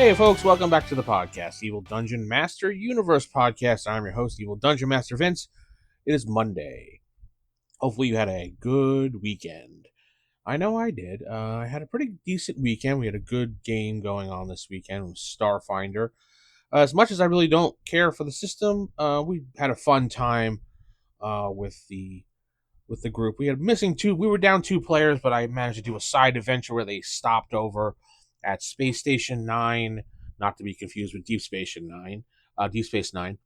Hey folks, welcome back to the podcast, Evil Dungeon Master Universe Podcast. I'm your host, Evil Dungeon Master Vince. It is Monday. Hopefully you had a good weekend. I know I did. I had a pretty decent weekend. We had a good game going on this weekend with Starfinder. As much as I really don't care for the system, we had a fun time with the group. We had missing two. We were down 2 players, but I managed to do a side adventure where they stopped over at Space Station 9, not to be confused with Deep Space 9. Deep Space Nine.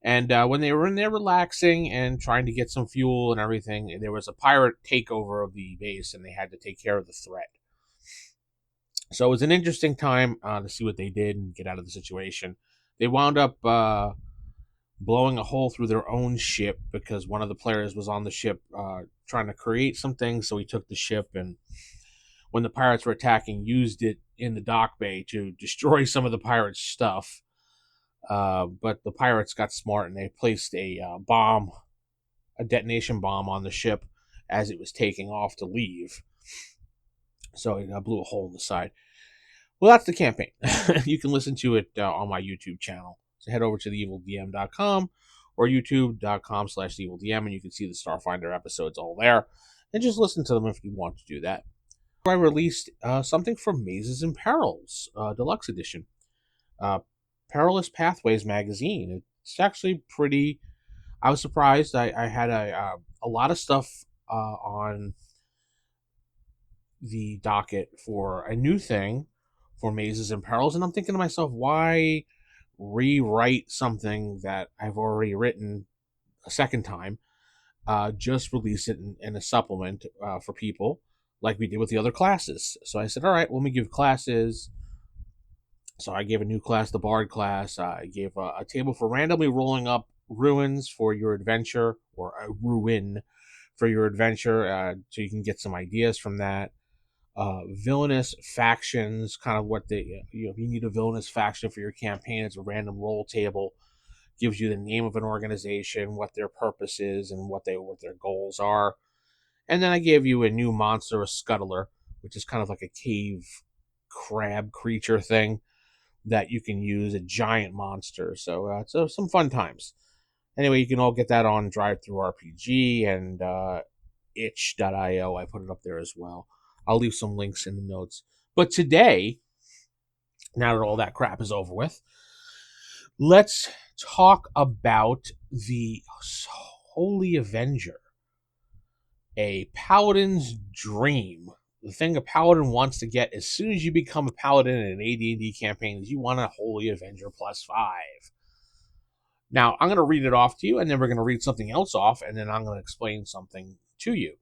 And when they were in there relaxing and trying to get some fuel and everything, there was a pirate takeover of the base, and they had to take care of the threat. So it was an interesting time to see what they did and get out of the situation. They wound up blowing a hole through their own ship because one of the players was on the ship trying to create some things, so he took the ship and when the pirates were attacking, used it in the dock bay to destroy some of the pirates' stuff. But the pirates got smart and they placed a detonation bomb on the ship as it was taking off to leave. So it blew a hole in the side. Well, that's the campaign. You can listen to it on my YouTube channel. So head over to theevildm.com or youtube.com/theevildm and you can see the Starfinder episodes all there. And just listen to them if you want to do that. I released something from Mazes and Perils, Deluxe Edition. Perilous Pathways magazine. It's actually pretty... I was surprised. I had a lot of stuff on the docket for a new thing for Mazes and Perils, and I'm thinking to myself, why rewrite something that I've already written a second time? Just release it in a supplement for people, like we did with the other classes. So I said, all right, let me give classes. So I gave a new class, the Bard class. I gave a table for randomly rolling up ruins for your adventure, or a ruin for your adventure, so you can get some ideas from that. Villainous factions, kind of what if you need a villainous faction for your campaign, it's a random roll table. Gives you the name of an organization, what their purpose is, and what their goals are. And then I gave you a new monster, a scuttler, which is kind of like a cave crab creature thing that you can use, a giant monster. So some fun times. Anyway, you can all get that on DriveThruRPG and itch.io. I put it up there as well. I'll leave some links in the notes. But today, now that all that crap is over with, let's talk about the Holy Avenger. A Paladin's dream. The thing a Paladin wants to get as soon as you become a Paladin in an AD&D campaign is you want a Holy Avenger +5. Now, I'm going to read it off to you, and then we're going to read something else off, and then I'm going to explain something to you.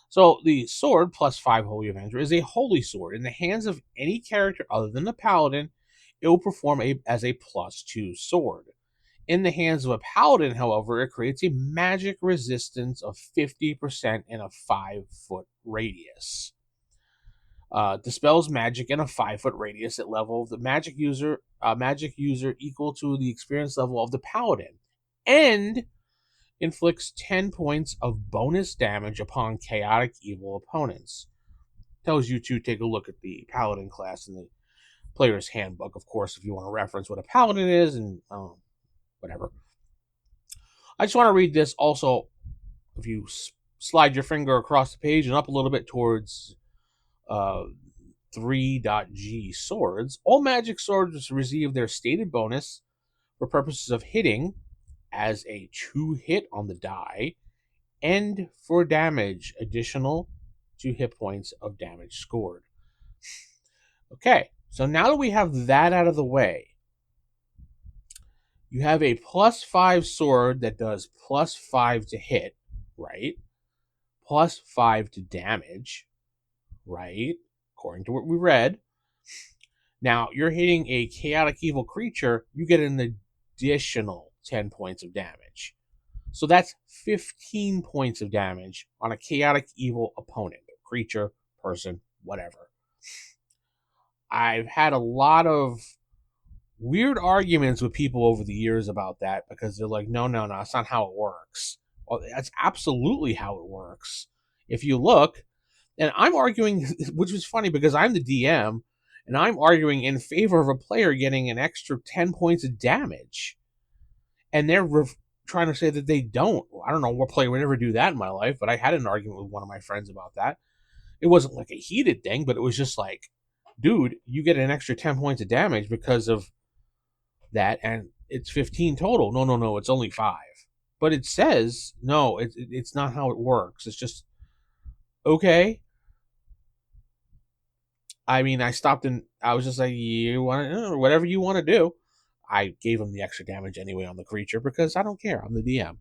So, the sword +5 Holy Avenger is a holy sword. In the hands of any character other than the Paladin, it will perform as a +2 sword. In the hands of a Paladin, however, it creates a magic resistance of 50% in a 5-foot radius. Dispels magic in a 5-foot radius at level of the magic user equal to the experience level of the Paladin, and inflicts 10 points of bonus damage upon chaotic evil opponents. Tells you to take a look at the Paladin class in the player's handbook, of course, if you want to reference what a Paladin is and whatever. I just want to read this also. If you slide your finger across the page and up a little bit towards 3.g swords, all magic swords receive their stated bonus for purposes of hitting as a 2-hit on the die, and for damage, additional 2 hit points of damage scored. Okay, so now that we have that out of the way, you have a +5 sword that does +5 to hit, right? +5 to damage, right? According to what we read. Now, you're hitting a chaotic evil creature, you get an additional 10 points of damage. So that's 15 points of damage on a chaotic evil opponent, creature, person, whatever. I've had a lot of weird arguments with people over the years about that because they're like, no, that's not how it works. Well, that's absolutely how it works. If you look, and I'm arguing, which is funny because I'm the DM, And I'm arguing in favor of a player getting an extra 10 points of damage. And they're trying to say that they don't. I don't know what player would ever do that in my life, but I had an argument with one of my friends about that. It wasn't like a heated thing, but it was just like, dude, you get an extra 10 points of damage because of that, and it's 15 total. No, no, no, it's only 5. But it says, no, it's not how it works. It's just, okay. I mean, I stopped and I was just like, you want to, whatever you want to do. I gave him the extra damage anyway on the creature because I don't care. I'm the DM.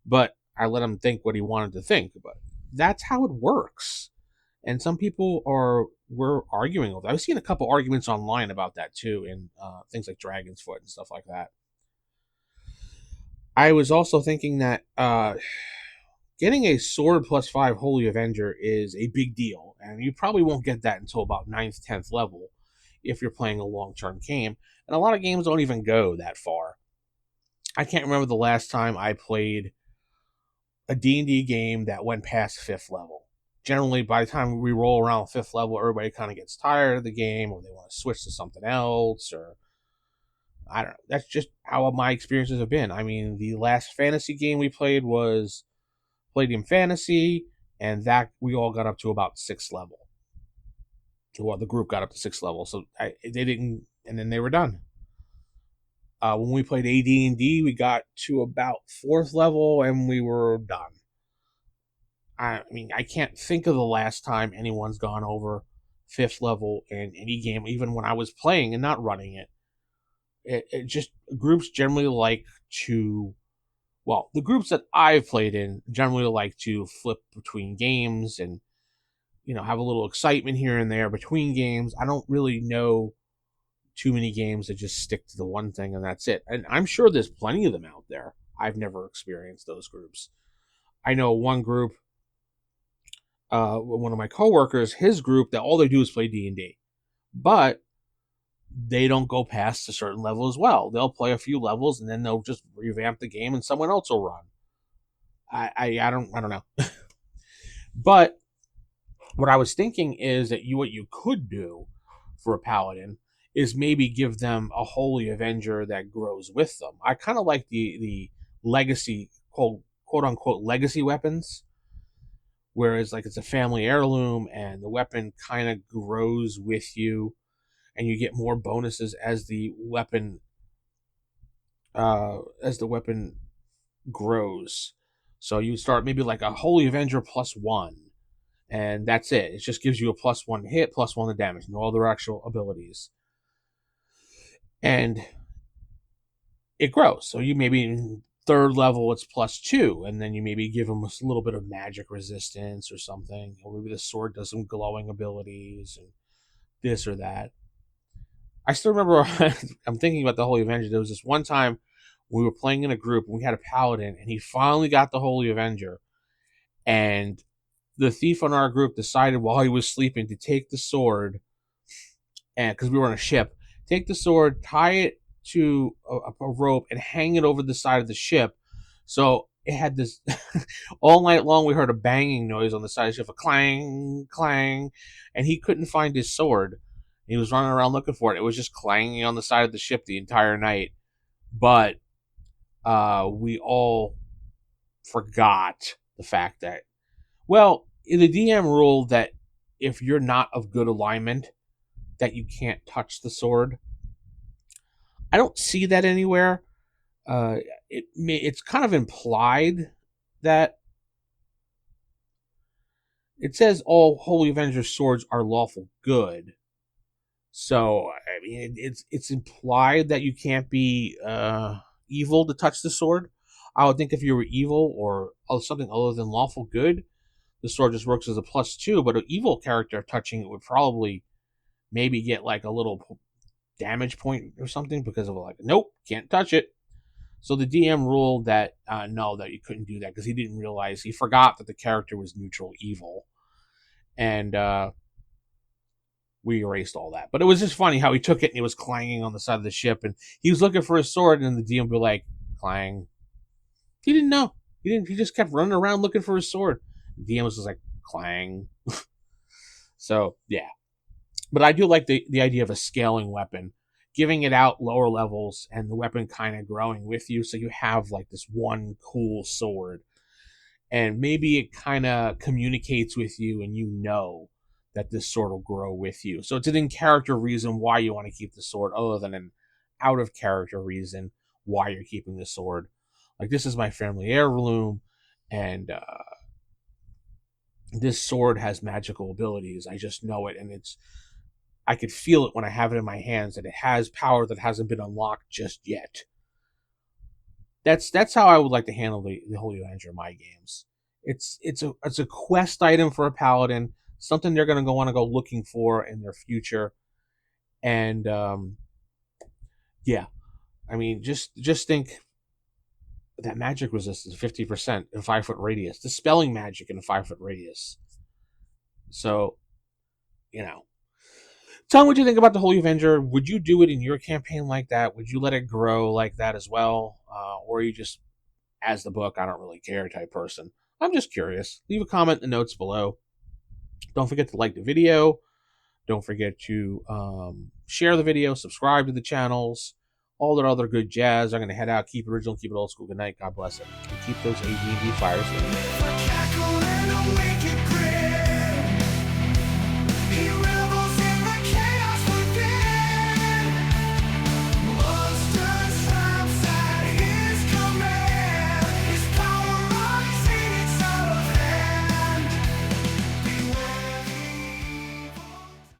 But I let him think what he wanted to think. But that's how it works. And some people were arguing over that. I've seen a couple arguments online about that too, in things like Dragon's Foot and stuff like that. I was also thinking that getting a sword plus 5 Holy Avenger is a big deal, and you probably won't get that until about 9th, 10th level if you're playing a long-term game, and a lot of games don't even go that far. I can't remember the last time I played a D&D game that went past 5th level. Generally, by the time we roll around 5th level, everybody kind of gets tired of the game, or they want to switch to something else, or I don't know. That's just how my experiences have been. I mean, the last fantasy game we played was Palladium Fantasy, and that we all got up to about 6th level. Well, the group got up to 6th level, so they didn't, and then they were done. When we played AD&D, we got to about 4th level, and we were done. I mean, I can't think of the last time anyone's gone over 5th level in any game, even when I was playing and not running it. It just, groups generally like to, well, the groups that I've played in generally like to flip between games and, have a little excitement here and there between games. I don't really know too many games that just stick to the one thing and that's it. And I'm sure there's plenty of them out there. I've never experienced those groups. I know one group, one of my coworkers, his group, that all they do is play D&D. But they don't go past a certain level as well. They'll play a few levels and then they'll just revamp the game and someone else will run. I don't know. But what I was thinking is that what you could do for a paladin is maybe give them a Holy Avenger that grows with them. I kind of like the legacy, quote unquote legacy weapons, whereas like it's a family heirloom and the weapon kind of grows with you, and you get more bonuses as the weapon grows. So you start maybe like a Holy Avenger +1, and that's it. It just gives you a +1 hit, +1 to damage, no other actual abilities. And it grows. So you maybe in 3rd level it's +2, and then you maybe give them a little bit of magic resistance or something, or maybe the sword does some glowing abilities and this or that. I still remember, I'm thinking about the Holy Avenger. There was this one time we were playing in a group and we had a Paladin, and he finally got the Holy Avenger. And the thief on our group decided while he was sleeping to take the sword, and because we were on a ship, take the sword, tie it to a rope, and hang it over the side of the ship. So it had this all night long. We heard a banging noise on the side of the ship, a clang, clang, and he couldn't find his sword. He was running around looking for it. It was just clanging on the side of the ship the entire night. But we all forgot the fact that, well, the DM ruled that if you're not of good alignment, that you can't touch the sword. I don't see that anywhere. It's kind of implied that it says all Holy Avenger swords are lawful good. So I mean, it's implied that you can't be evil to touch the sword. I would think if you were evil or something other than lawful good, the sword just works as a +2. But an evil character touching it would probably maybe get like a little damage point or something because of like, nope, can't touch it. So the DM ruled that no, that you couldn't do that because he didn't realize, he forgot that the character was neutral evil, and we erased all that. But it was just funny how he took it and it was clanging on the side of the ship, and he was looking for his sword, and the DM would be like, clang. He didn't know. He didn't. He just kept running around looking for his sword. The DM was just like, clang. So yeah, But I do like the idea of a scaling weapon, giving it out lower levels and the weapon kind of growing with you. So you have like this one cool sword, and maybe it kind of communicates with you and you know that this sword will grow with you. So it's an in character reason why you want to keep the sword, other than an out of character reason why you're keeping the sword. Like, this is my family heirloom, and this sword has magical abilities. I just know it, and I could feel it when I have it in my hands that it has power that hasn't been unlocked just yet. That's how I would like to handle the Holy Avenger in my games. It's a quest item for a paladin, something they're gonna want to go looking for in their future, and yeah, I mean, just think that magic resistance 50% in 5 foot radius, dispelling magic in a 5 foot radius. So, you know, tell me what you think about the Holy Avenger. Would you do it in your campaign like that? Would you let it grow like that as well, or are you just as the book, I don't really care type person? I'm just curious. Leave a comment in the notes below. Don't forget to like the video. Don't forget to share the video, subscribe to the channels, all that other good jazz. I'm going to head out, keep it original, keep it old school. Good night. God bless it. And keep those AD&D fires lit.